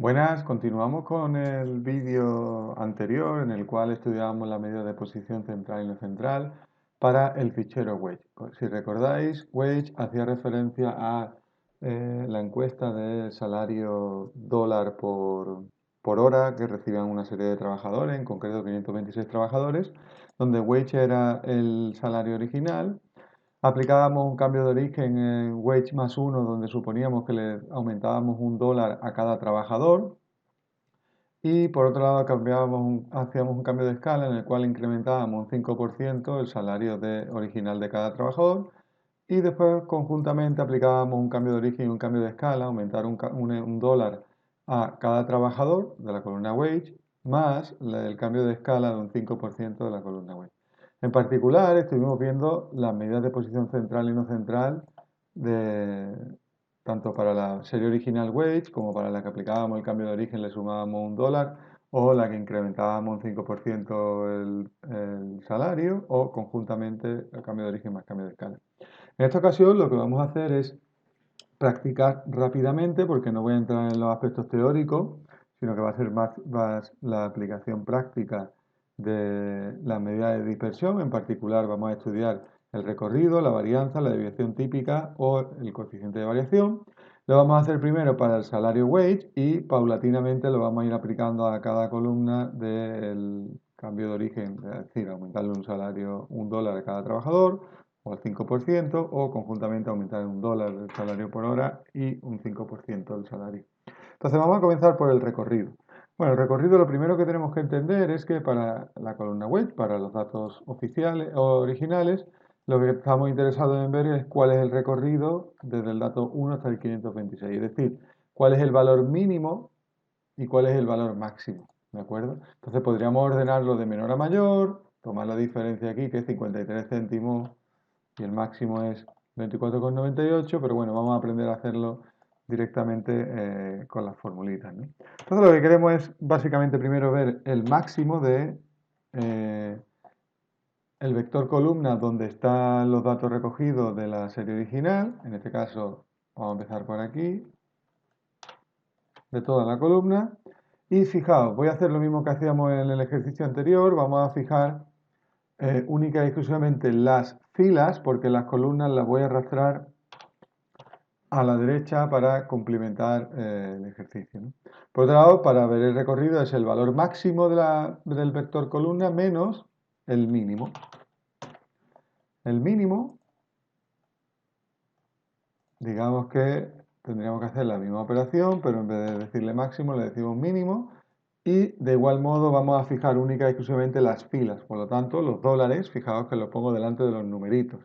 Buenas, continuamos con el vídeo anterior en el cual estudiábamos la medida de posición central y no central para el fichero Wage. Si recordáis, Wage hacía referencia a la encuesta de salario dólar por hora que recibían una serie de trabajadores, en concreto 526 trabajadores, donde Wage era el salario original. Aplicábamos un cambio de origen en Wage más uno, donde suponíamos que le aumentábamos $1 a cada trabajador. Y por otro lado hacíamos un cambio de escala en el cual incrementábamos un 5% el salario original de cada trabajador. Y después conjuntamente aplicábamos un cambio de origen y un cambio de escala, aumentar un dólar a cada trabajador de la columna wage, más el cambio de escala de un 5% de la columna wage. En particular, estuvimos viendo las medidas de posición central y no central, de, tanto para la serie original wage como para la que aplicábamos el cambio de origen, le sumábamos $1, o la que incrementábamos un 5% el salario, o conjuntamente el cambio de origen más cambio de escala. En esta ocasión lo que vamos a hacer es practicar rápidamente, porque no voy a entrar en los aspectos teóricos, sino que va a ser más la aplicación práctica de la medida de dispersión. En particular vamos a estudiar el recorrido, la varianza, la desviación típica o el coeficiente de variación. Lo vamos a hacer primero para el salario wage y paulatinamente lo vamos a ir aplicando a cada columna del cambio de origen, es decir, aumentarle $1 a cada trabajador, o al 5%, o conjuntamente aumentar $1 el salario por hora y un 5% del salario. Entonces vamos a comenzar por el recorrido. Bueno, el recorrido, lo primero que tenemos que entender es que para la columna web, para los datos oficiales o originales, lo que estamos interesados en ver es cuál es el recorrido desde el dato 1 hasta el 526, es decir, cuál es el valor mínimo y cuál es el valor máximo, ¿de acuerdo? Entonces podríamos ordenarlo de menor a mayor, tomar la diferencia aquí, que es 53 céntimos, y el máximo es 24,98, pero bueno, vamos a aprender a hacerlo directamente con las formulitas, ¿no? Entonces lo que queremos es básicamente primero ver el máximo de el vector columna donde están los datos recogidos de la serie original. En este caso vamos a empezar por aquí, de toda la columna. Y fijaos, voy a hacer lo mismo que hacíamos en el ejercicio anterior. Vamos a fijar única y exclusivamente las filas, porque las columnas las voy a arrastrar a la derecha para complementar el ejercicio, ¿no? Por otro lado, para ver el recorrido es el valor máximo del vector columna menos el mínimo. El mínimo, digamos que tendríamos que hacer la misma operación, pero en vez de decirle máximo le decimos mínimo. Y de igual modo vamos a fijar única y exclusivamente las filas. Por lo tanto, los dólares, fijaos que los pongo delante de los numeritos,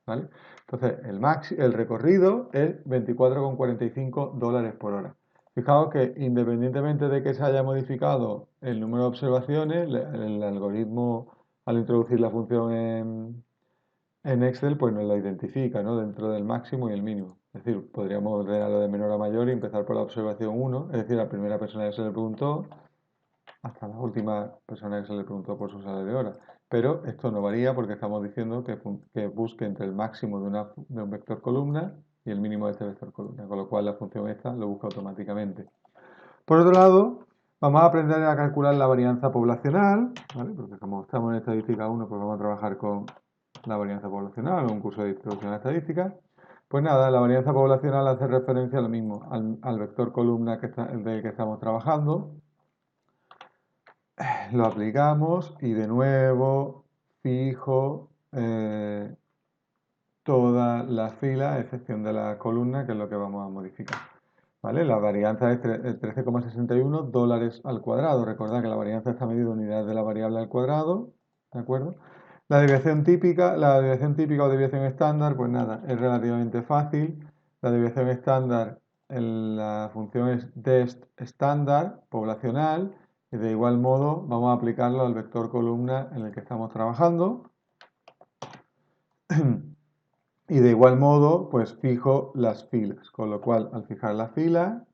¿vale? Entonces, el recorrido es 24,45 dólares por hora. Fijaos que independientemente de que se haya modificado el número de observaciones, el algoritmo, al introducir la función en Excel, pues nos la identifica, ¿no?, dentro del máximo y el mínimo. Es decir, podríamos ordenarlo de menor a mayor y empezar por la observación 1, es decir, la primera persona que se le preguntó, hasta la última persona que se le preguntó por su salario de hora. Pero esto no varía porque estamos diciendo que busque entre el máximo de un vector columna y el mínimo de este vector columna, con lo cual la función esta lo busca automáticamente. Por otro lado, vamos a aprender a calcular la varianza poblacional, ¿vale? Porque como estamos en estadística 1, pues vamos a trabajar con la varianza poblacional o un curso de introducción a estadística. Pues nada, la varianza poblacional hace referencia a lo mismo, al vector columna del que estamos trabajando. Lo aplicamos y de nuevo fijo todas las filas, a excepción de la columna, que es lo que vamos a modificar. ¿Vale? La varianza es 13,61 dólares al cuadrado. Recordad que la varianza está medida en unidades de la variable al cuadrado, ¿de acuerdo? La desviación típica o desviación estándar, pues nada, es relativamente fácil. La desviación estándar, la función es dest estándar poblacional, y de igual modo vamos a aplicarlo al vector columna en el que estamos trabajando. Y de igual modo, pues fijo las filas, con lo cual al fijar la fila,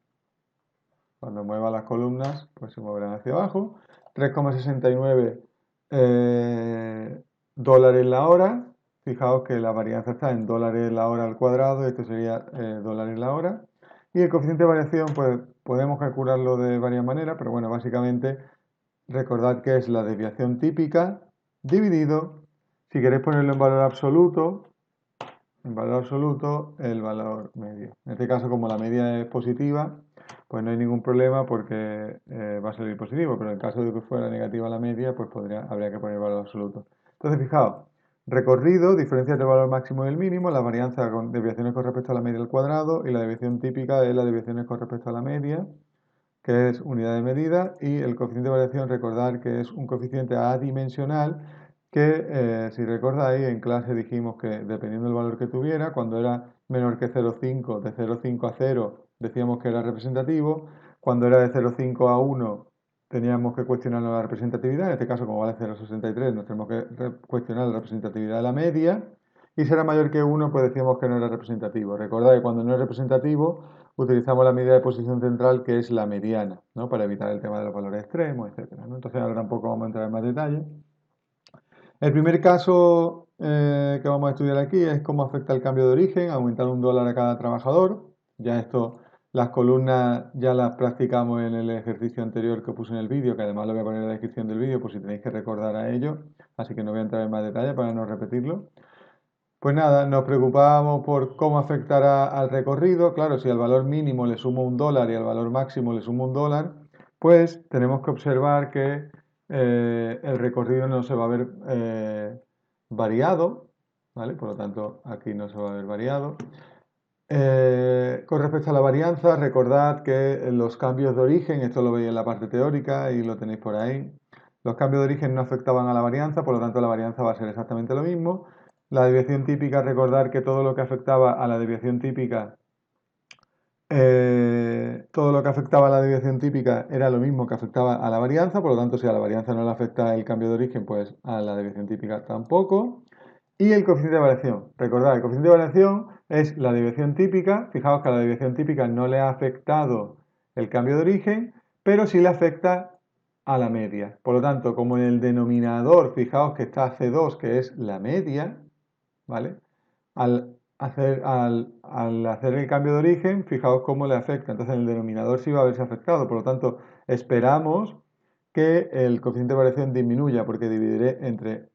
cuando mueva las columnas, pues se moverán hacia abajo. 3,69 dólares la hora. Fijaos que la varianza está en dólares la hora al cuadrado, esto sería dólares la hora. Y el coeficiente de variación, pues podemos calcularlo de varias maneras, pero bueno, básicamente recordad que es la desviación típica dividido, si queréis ponerlo en valor absoluto, el valor medio. En este caso, como la media es positiva, pues no hay ningún problema porque va a salir positivo, pero en caso de que fuera negativa la media, pues habría que poner valor absoluto. Entonces, fijaos, recorrido, diferencia entre el valor máximo y el mínimo, la varianza con desviaciones con respecto a la media al cuadrado y la desviación típica es las desviaciones con respecto a la media, que es unidad de medida, y el coeficiente de variación, recordar que es un coeficiente adimensional que, si recordáis, en clase dijimos que dependiendo del valor que tuviera, cuando era menor que 0,5, de 0,5 a 0 decíamos que era representativo, cuando era de 0,5 a 1 teníamos que cuestionar la representatividad, en este caso como vale 0,63 nos tenemos que cuestionar la representatividad de la media, y si era mayor que 1 pues decíamos que no era representativo. Recordad que cuando no es representativo utilizamos la medida de posición central que es la mediana, ¿no? Para evitar el tema de los valores extremos, etcétera, ¿no? Entonces ahora tampoco vamos a entrar en más detalle. El primer caso que vamos a estudiar aquí es cómo afecta el cambio de origen, aumentar $1 a cada trabajador. Ya esto, las columnas ya las practicamos en el ejercicio anterior que puse en el vídeo, que además lo voy a poner en la descripción del vídeo por si tenéis que recordar a ello, así que no voy a entrar en más detalle para no repetirlo. Pues nada, nos preocupábamos por cómo afectará al recorrido. Claro, si al valor mínimo le sumo $1 y al valor máximo le sumo $1, pues tenemos que observar que el recorrido no se va a ver variado, ¿vale? Por lo tanto, aquí no se va a ver variado. Con respecto a la varianza, recordad que los cambios de origen, esto lo veis en la parte teórica y lo tenéis por ahí, los cambios de origen no afectaban a la varianza, por lo tanto la varianza va a ser exactamente lo mismo. La desviación típica, recordar que todo lo que afectaba a la desviación típica, era lo mismo que afectaba a la varianza, por lo tanto si a la varianza no le afecta el cambio de origen, pues a la desviación típica tampoco. Y el coeficiente de variación. Recordad, el coeficiente de variación es la desviación típica. Fijaos que a la desviación típica no le ha afectado el cambio de origen, pero sí le afecta a la media. Por lo tanto, como en el denominador, fijaos que está C2, que es la media, ¿vale? Al hacer el cambio de origen, fijaos cómo le afecta. Entonces, en el denominador sí va a verse afectado. Por lo tanto, esperamos que el coeficiente de variación disminuya, porque dividiré entre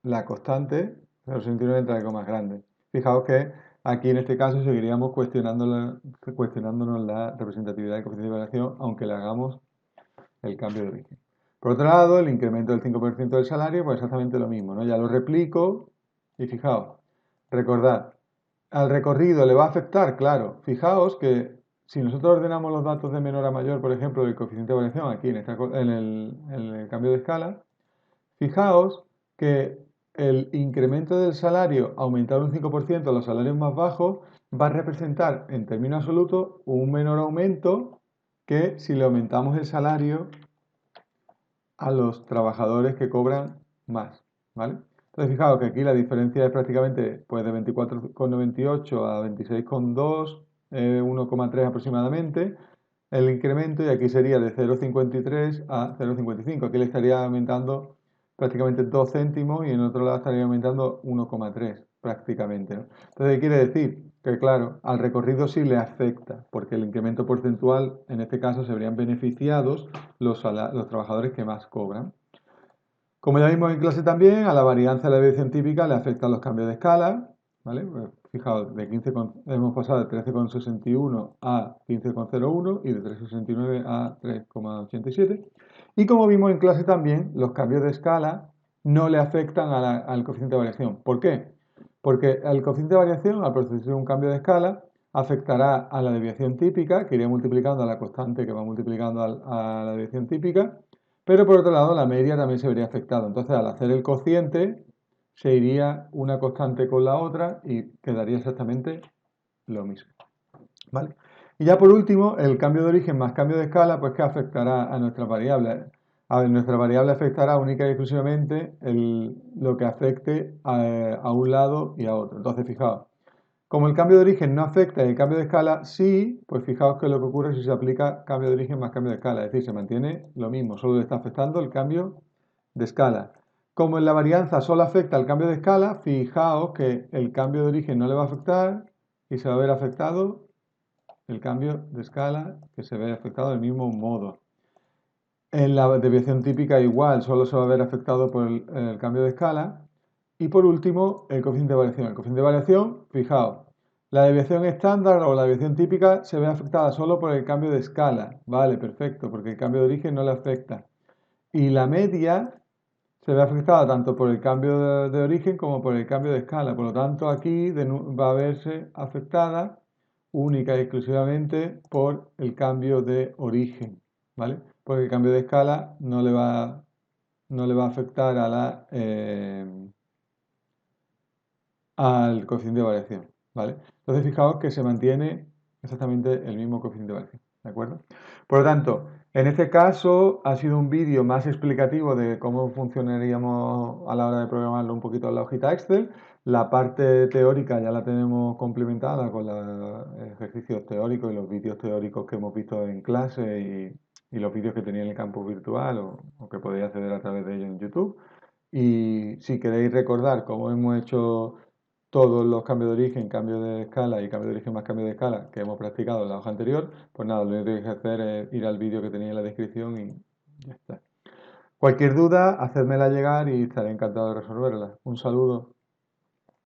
la constante, 0,69 entre algo más grande. Fijaos que aquí en este caso seguiríamos cuestionándonos la representatividad del coeficiente de variación, aunque le hagamos el cambio de origen. Por otro lado, el incremento del 5% del salario, pues exactamente lo mismo, ¿no? Ya lo replico y fijaos, recordad, al recorrido le va a afectar, claro. Fijaos que si nosotros ordenamos los datos de menor a mayor, por ejemplo, del coeficiente de variación aquí en el cambio de escala, fijaos que el incremento del salario, aumentar un 5% a los salarios más bajos, va a representar en términos absolutos un menor aumento que si le aumentamos el salario a los trabajadores que cobran más, ¿vale? Entonces, fijaos que aquí la diferencia es prácticamente pues, de 24,98 a 26,2, 1,3 aproximadamente, el incremento, y aquí sería de 0,53 a 0,55. Aquí le estaría aumentando prácticamente 2 céntimos y en otro lado estaría aumentando 1,3 prácticamente, ¿no? Entonces, ¿qué quiere decir? Que claro, al recorrido sí le afecta, porque el incremento porcentual, en este caso, se verían beneficiados los trabajadores que más cobran. Como ya vimos en clase también, a la varianza de la desviación típica le afectan los cambios de escala, ¿vale? Pues fijaos, hemos pasado de 13,61 a 15,01 y de 3,69 a 3,87. Y como vimos en clase también, los cambios de escala no le afectan al coeficiente de variación. ¿Por qué? Porque el coeficiente de variación, al producir un cambio de escala, afectará a la desviación típica, que iría multiplicando a la constante que va multiplicando a la desviación típica, pero por otro lado, la media también se vería afectada. Entonces, al hacer el cociente, se iría una constante con la otra y quedaría exactamente lo mismo. ¿Vale? Y ya por último, el cambio de origen más cambio de escala, pues que afectará a nuestras variables. A ver, nuestra variable afectará única y exclusivamente lo que afecte a un lado y a otro. Entonces, fijaos, como el cambio de origen no afecta y el cambio de escala sí, pues fijaos que lo que ocurre si se aplica cambio de origen más cambio de escala, es decir, se mantiene lo mismo, solo le está afectando el cambio de escala. Como en la varianza solo afecta el cambio de escala, fijaos que el cambio de origen no le va a afectar y se va a ver afectado el cambio de escala que se ve afectado del mismo modo. En la desviación típica igual, solo se va a ver afectado por el cambio de escala. Y por último, el coeficiente de variación. El coeficiente de variación, fijaos, la desviación estándar o la desviación típica se ve afectada solo por el cambio de escala. Vale, perfecto, porque el cambio de origen no le afecta. Y la media se ve afectada tanto por el cambio de origen como por el cambio de escala. Por lo tanto, aquí va a verse afectada única y exclusivamente por el cambio de origen, ¿vale? Porque el cambio de escala no le va a afectar al coeficiente de variación, ¿vale? Entonces, fijaos que se mantiene exactamente el mismo coeficiente de variación, ¿de acuerdo? Por lo tanto, en este caso ha sido un vídeo más explicativo de cómo funcionaríamos a la hora de programarlo un poquito en la hojita Excel. La parte teórica ya la tenemos complementada con los ejercicios teóricos y los vídeos teóricos que hemos visto en clase y los vídeos que tenía en el campus virtual o que podéis acceder a través de ellos en YouTube. Y si queréis recordar cómo hemos hecho todos los cambios de origen, cambio de escala y cambio de origen más cambio de escala que hemos practicado en la hoja anterior, pues nada, lo único que tenéis que hacer es ir al vídeo que tenéis en la descripción y ya está. Cualquier duda, hacedmela llegar y estaré encantado de resolverla. Un saludo.